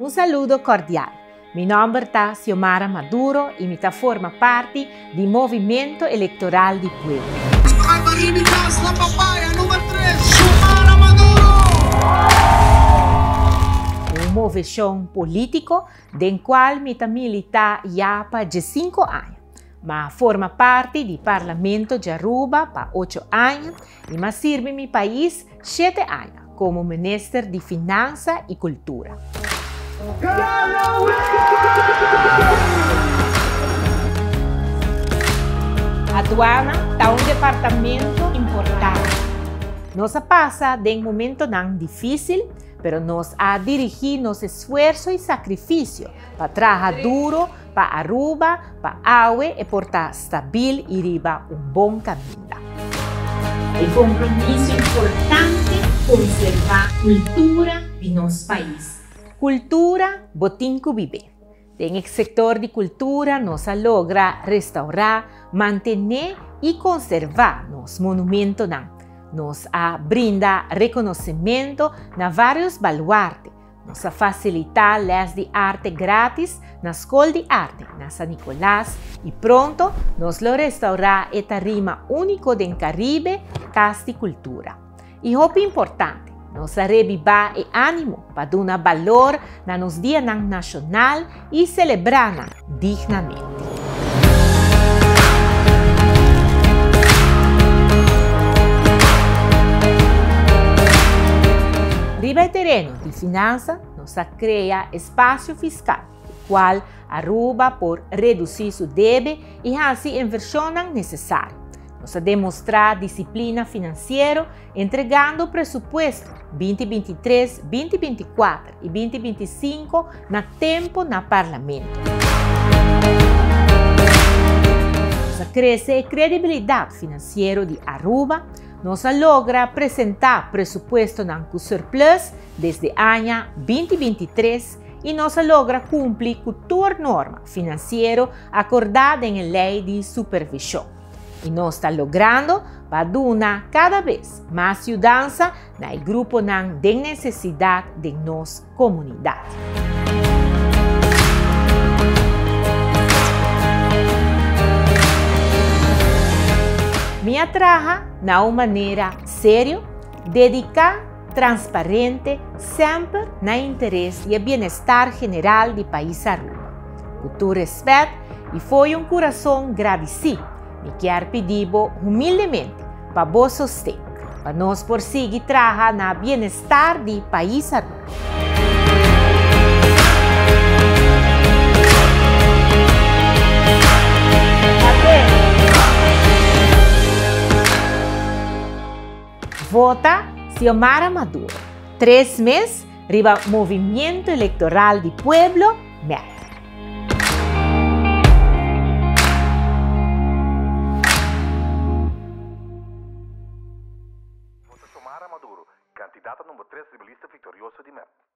Un saludo cordial. Mi nombre è Xiomara Maduro e mi forma parte del Movimento Electoral di Pueblo. Un movimento político del qual mi milita ya pa 5 anni, ma forma parte del Parlamento de Aruba pa 8 anni e ma sirve mi país 7 anni como Ministro de Finanza e Cultura. Aduana è un departamento importante. Nos pasa de un momento tan difícil, pero nos ha dirigido nuestro esfuerzo y sacrificio para trabajar duro para Aruba, para Aue y portar stabil y riba un buen camino. El compromiso importante conservar cultura de nuestro país. Cultura botinco vive. En el sector de cultura nos logra restaurar, mantener y conservar los monumentos. Nos brinda reconocimiento en varios baluartes. Nos facilita las de arte gratis na Escola de Arte na San Nicolás y pronto nos lo restaura esta rima único del Caribe, Casti Cultura. Y es importante. Nos reviva el ánimo para dar valor a los días nacional y celebrar dignamente. Riba el terreno de finanzas nos crea espacio fiscal, el cual Aruba por reducir su debe y así inversiones necesarias. Nos demonstra disciplina financiera entregando presupuesto 2023, 2024 y 2025 na tempo na Parlamento. Nos crece a credibilidad financiera de Aruba, nos logra presentar presupuesto con surplus desde año 2023 y nos logra cumplir con toda norma financiera acordada en la ley de supervisión. Y nos está logrando para dar cada vez más ayudanza en el grupo de necesidad de nuestra comunidad. Mi trabaja de una manera seria, dedicada, transparente, siempre en el interés y el bienestar general del país Aruba. Con tu respeto y fue un corazón agradecido. Me quero pedir humildemente para vos sostén, para nós seguir trabalhar no bem-estar do país Aruba. Vota Xiomara Maduro. 3 meses, riba Movimento Electoral do Pueblo, MEP. Xiomara Maduro, candidata número 3 de lista vitoriosa de MEP.